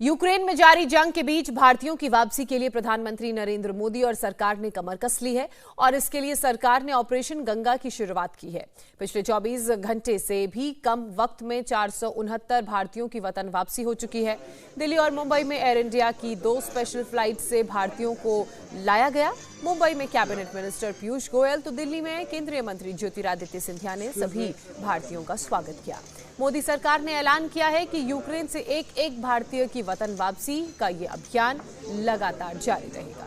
Ukraine में जारी जंग के बीच भारतीयों की वापसी के लिए प्रधानमंत्री नरेंद्र मोदी और सरकार ने कमर कस ली है और इसके लिए सरकार ने ऑपरेशन गंगा की शुरुआत की है। पिछले 24 घंटे से भी कम वक्त में 469 भारतीयों की वतन वापसी हो चुकी है। दिल्ली और मुंबई में एयर इंडिया की 2 स्पेशल फ्लाइट से भारतीयों को लाया गया। मुंबई में कैबिनेट मिनिस्टर पीयूष गोयल तो दिल्ली में केंद्रीय मंत्री ज्योतिरादित्य सिंधिया ने सभी भारतीयों का स्वागत किया। मोदी सरकार ने ऐलान किया है कि यूक्रेन से एक भारतीय की वतन वापसी का ये अभियान लगातार जारी रहेगा।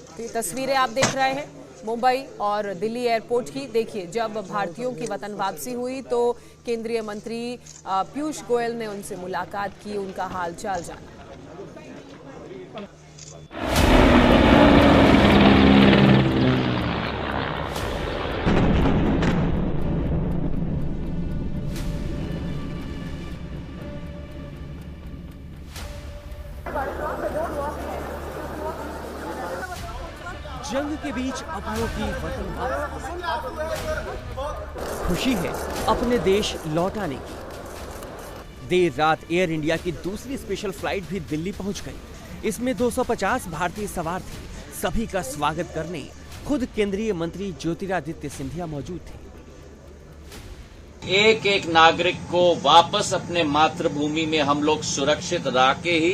तो ये तस्वीरें आप देख रहे हैं मुंबई और दिल्ली एयरपोर्ट की। देखिए, जब भारतीयों की वतन वापसी हुई तो केंद्रीय मंत्री पीयूष गोयल ने उनसे मुलाकात की, उनका हालचाल जाना। जंग के बीच अपनों की वतन वापसी, खुशी है अपने देश लौट आने की। देर रात एयर इंडिया की दूसरी स्पेशल फ्लाइट भी दिल्ली पहुंच गई। इसमें 250 भारतीय सवार थे। सभी का स्वागत करने खुद केंद्रीय मंत्री ज्योतिरादित्य सिंधिया मौजूद थे। एक एक नागरिक को वापस अपने मातृभूमि में हम लोग सुरक्षित रह के ही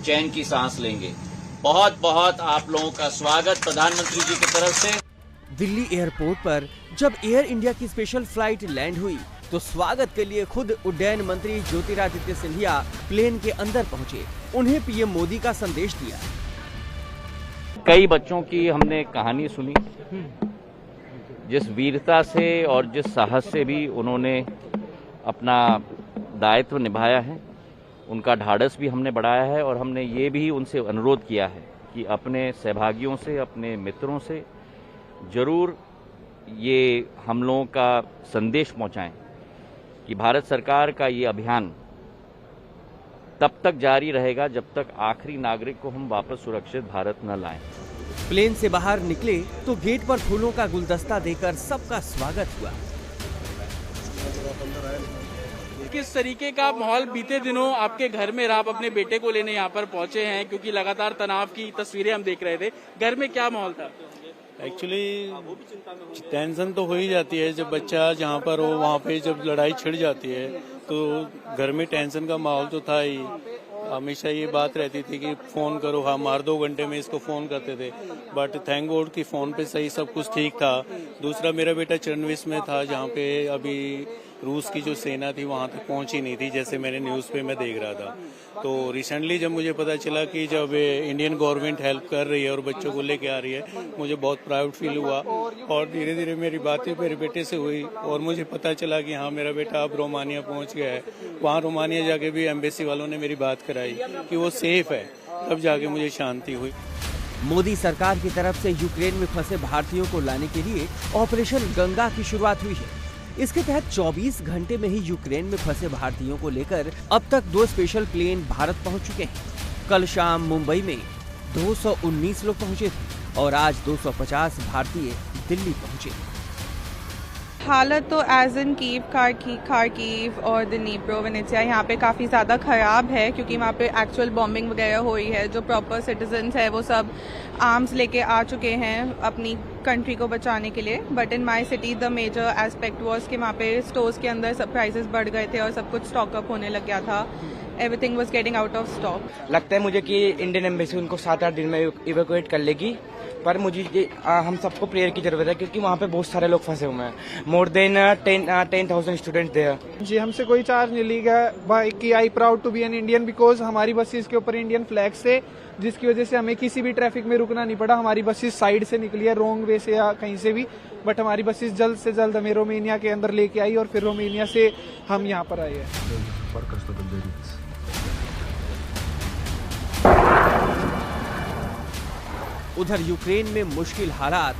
चैन की सांस लेंगे। बहुत बहुत आप लोगों का स्वागत प्रधानमंत्री जी की तरफ से। दिल्ली एयरपोर्ट पर जब एयर इंडिया की स्पेशल फ्लाइट लैंड हुई तो स्वागत के लिए खुद उड्डयन मंत्री ज्योतिरादित्य सिंधिया प्लेन के अंदर पहुंचे। उन्हें पीएम मोदी का संदेश दिया। कई बच्चों की हमने कहानी सुनी, जिस वीरता से और जिस साहस से भी उन्होंने अपना दायित्व निभाया है, उनका ढाढ़स भी हमने बढ़ाया है और हमने ये भी उनसे अनुरोध किया है कि अपने सहभागियों से, अपने मित्रों से जरूर ये हम लोगों का संदेश पहुंचाएं कि भारत सरकार का ये अभियान तब तक जारी रहेगा जब तक आखिरी नागरिक को हम वापस सुरक्षित भारत न लाएं। प्लेन से बाहर निकले तो गेट पर फूलों का गुलदस्ता देकर सबका स्वागत हुआ। किस तरीके का माहौल बीते दिनों आपके घर में रहा? आप अपने बेटे को लेने यहाँ पर पहुंचे हैं क्योंकि लगातार तनाव की तस्वीरें हम देख रहे थे। घर में क्या माहौल था? एक्चुअली टेंशन तो हो ही जाती है जब बच्चा जहाँ पर हो वहाँ पे जब लड़ाई छिड़ जाती है तो घर में टेंशन का माहौल तो था ही। हमेशा ये बात रहती थी कि फोन करो, हम हर 2 घंटे में इसको फोन करते थे, बट थैंक गॉड कि फोन पे सही सब कुछ ठीक था। दूसरा, मेरा बेटा चरणविस में था जहाँ पे अभी रूस की जो सेना थी वहां तक पहुंची नहीं थी, जैसे मैंने न्यूज पे मैं देख रहा था। तो रिसेंटली जब मुझे पता चला कि जब इंडियन गवर्नमेंट हेल्प कर रही है और बच्चों को लेके आ रही है, मुझे बहुत प्राउड फील हुआ और धीरे धीरे मेरी बातें मेरे बेटे से हुई और मुझे पता चला कि हाँ, मेरा बेटा अब रोमानिया पहुंच गया है। वहाँ रोमानिया जाके भी एम्बेसी वालों ने मेरी बात कराई कि वो सेफ है, तब जाके मुझे शांति हुई। मोदी सरकार की तरफ से यूक्रेन में फंसे भारतीयों को लाने के लिए ऑपरेशन गंगा की शुरुआत हुई है। इसके तहत 24 घंटे में ही यूक्रेन में फंसे भारतीयों को लेकर अब तक 2 स्पेशल प्लेन भारत पहुंच चुके हैं। कल शाम मुंबई में 219 लोग पहुंचे थे और आज 250 भारतीय दिल्ली पहुंचे। हालत तो एज इन कीव, खारकीव और दिनीप्रो, वेनेत्सिया यहाँ पे काफ़ी ज़्यादा ख़राब है क्योंकि वहाँ पे एक्चुअल बॉम्बिंग वगैरह हुई है। जो प्रॉपर सिटीजन्स है वो सब आर्म्स लेके आ चुके हैं अपनी कंट्री को बचाने के लिए। But in my city the major aspect was कि वहाँ पे स्टोर्स के अंदर सब प्राइसेस बढ़ गए थे और सब कुछ स्टॉक अप होने लग गया था। Everything was getting out of stock. लगता है मुझे कि इंडियन एम्बेसी उनको 7-8 दिन में इवैक्यूएट कर लेगी, पर मुझे हम सबको प्रेयर की जरूरत है क्योंकि वहाँ पे बहुत सारे लोग फंसे हुए हैं। More than 10,000 student there. जी, हमसे कोई चार्ज नहीं लिया भाई कि I proud to be an Indian because हमारी बसेस के ऊपर इंडियन फ्लैग्स थे, जिसकी वजह से हमें किसी भी ट्रैफिक में रुकना नहीं पड़ा। हमारी बसेस साइड से निकली है, रॉन्ग वे से या कहीं से भी, बट हमारी बसेस जल्द से जल्द हमें रोमानिया के अंदर लेके आई और फिर रोमानिया से हम यहाँ पर आए हैं। उधर यूक्रेन में मुश्किल हालात,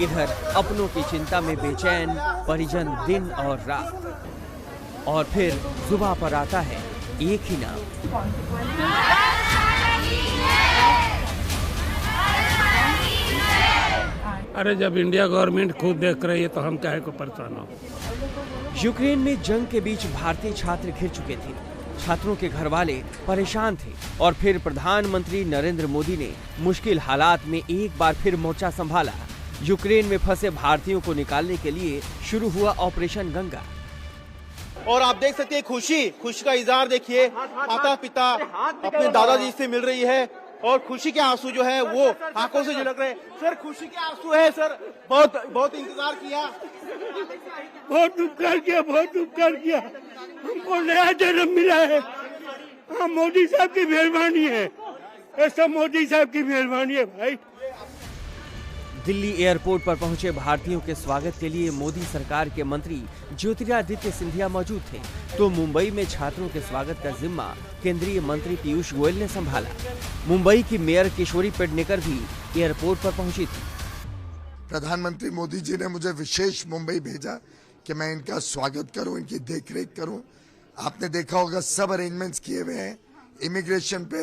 इधर अपनों की चिंता में बेचैन परिजन दिन और रात। और फिर जुबां पर आता है एक ही नाम, अरे जब इंडिया गवर्नमेंट खुद देख रही है तो हम काहे को परेशान हो। यूक्रेन में जंग के बीच भारतीय छात्र घिर चुके थे। छात्रों के घर वाले परेशान थे और फिर प्रधानमंत्री नरेंद्र मोदी ने मुश्किल हालात में एक बार फिर मोर्चा संभाला। यूक्रेन में फंसे भारतीयों को निकालने के लिए शुरू हुआ ऑपरेशन गंगा। और आप देख सकते हैं खुशी का इजहार देखिए, माता पिता अपने दादाजी से मिल रही है और खुशी के आंसू जो है वो आंखों से झलक रहे हैं। सर खुशी के आंसू है सर, बहुत इंतजार किया, बहुत उपकार किया, हमको नया जन्म मिला है। हाँ, मोदी साहब की मेहरबानी है, ऐसा मोदी साहब की मेहरबानी है भाई। दिल्ली एयरपोर्ट पर पहुंचे भारतीयों के स्वागत के लिए मोदी सरकार के मंत्री ज्योतिरादित्य सिंधिया मौजूद थे, तो मुंबई में छात्रों के स्वागत का जिम्मा केंद्रीय मंत्री पीयूष गोयल ने संभाला। मुंबई की मेयर किशोरी पेडनेकर भी एयरपोर्ट पर पहुंची थी। प्रधानमंत्री मोदी जी ने मुझे विशेष मुंबई भेजा कि मैं इनका स्वागत करूं, इनकी देखरेख करूं। आपने देखा होगा सब अरेंजमेंट्स किए हुए हैं, इमिग्रेशन पे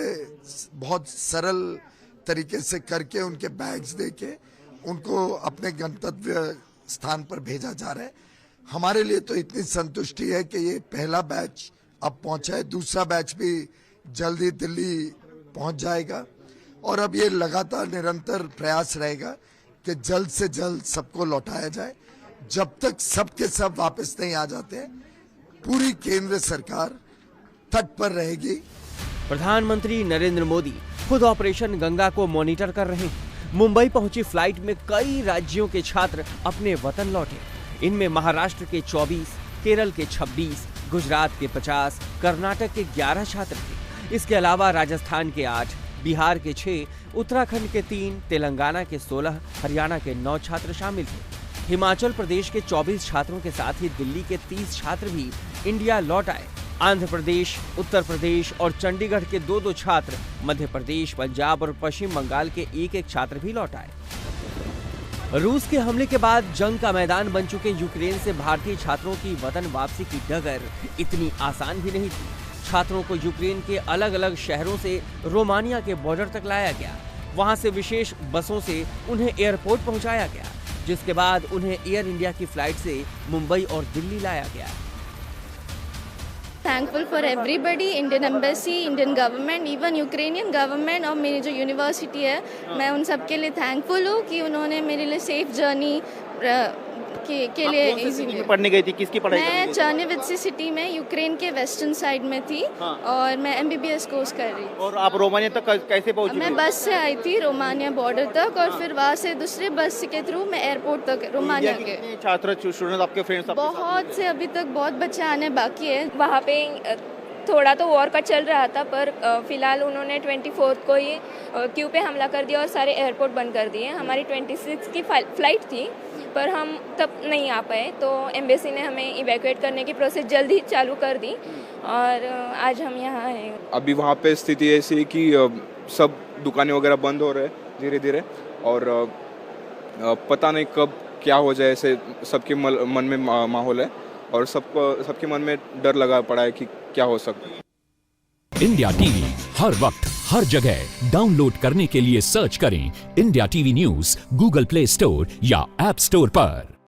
बहुत सरल तरीके से करके उनके बैग्स देके उनको अपने गंतव्य स्थान पर भेजा जा रहा है। हमारे लिए तो इतनी संतुष्टि है कि ये पहला बैच अब पहुंचा है, दूसरा बैच भी जल्दी दिल्ली पहुंच जाएगा और अब ये लगातार निरंतर प्रयास रहेगा कि जल्द से जल्द सबको लौटाया जाए। जब तक सबके सब वापस नहीं आ जाते, पूरी केंद्र सरकार तट पर रहेगी। प्रधानमंत्री नरेंद्र मोदी खुद ऑपरेशन गंगा को मॉनिटर कर रहे हैं। मुंबई पहुंची फ्लाइट में कई राज्यों के छात्र अपने वतन लौटे। इनमें महाराष्ट्र के 24, केरल के 26, गुजरात के 50, कर्नाटक के 11 छात्र थे। इसके अलावा राजस्थान के 8, बिहार के 6, उत्तराखंड के 3, तेलंगाना के 16, हरियाणा के 9 छात्र शामिल थे। हिमाचल प्रदेश के 24 छात्रों के साथ ही दिल्ली के 30 छात्र भी इंडिया लौट आए। आंध्र प्रदेश, उत्तर प्रदेश और चंडीगढ़ के 2-2 छात्र, मध्य प्रदेश, पंजाब और पश्चिम बंगाल के 1-1 छात्र भी लौट आए। रूस के हमले के बाद जंग का मैदान बन चुके यूक्रेन से भारतीय छात्रों की वतन वापसी की डगर इतनी आसान भी नहीं थी। छात्रों को यूक्रेन के अलग अलग शहरों से रोमानिया के बॉर्डर तक लाया गया। वहां से विशेष बसों से उन्हें एयरपोर्ट पहुंचाया गया, जिसके बाद उन्हें एयर इंडिया की फ्लाइट से मुंबई और दिल्ली लाया गया। Thankful for everybody, Indian embassy, Indian government, even Ukrainian government और मेरी जो यूनिवर्सिटी है, मैं उन सब के लिए थैंकफुल हूँ कि उन्होंने मेरे लिए सेफ जर्नी के लिए पढ़ने गई थी, किसकी पढ़ाई? मैं चर्निवित्सी सिटी में यूक्रेन के वेस्टर्न साइड में थी। हाँ। और मैं MBBS कोर्स कर रही थी। और आप रोमानिया तक कैसे पहुंची? मैं बस से आई थी रोमानिया बॉर्डर तक और फिर वहाँ से दूसरे बस के थ्रू मैं एयरपोर्ट तक रोमानिया के। छात्र स्टूडेंट आपके फ्रेंड्स? बहुत से, अभी तक बहुत बच्चे आने बाकी है। वहाँ पे थोड़ा तो वॉर का चल रहा था, पर फिलहाल उन्होंने 24 को ही क्यू पे हमला कर दिया और सारे एयरपोर्ट बंद कर दिए। हमारी 26 की फ्लाइट थी, पर हम तब नहीं आ पाए, तो एम्बेसी ने हमें इवैक्यूएट करने की प्रोसेस जल्दी चालू कर दी और आज हम यहाँ हैं। अभी वहाँ पे स्थिति ऐसी है कि सब दुकानें वगैरह बंद हो रहे हैं धीरे धीरे और पता नहीं कब क्या हो जाए, ऐसे सबके मन में माहौल है और सबके मन में डर लगा पड़ा है कि क्या हो सकता है। इंडिया टीवी हर वक्त हर जगह डाउनलोड करने के लिए सर्च करें India TV news Google play store या ऐप स्टोर पर।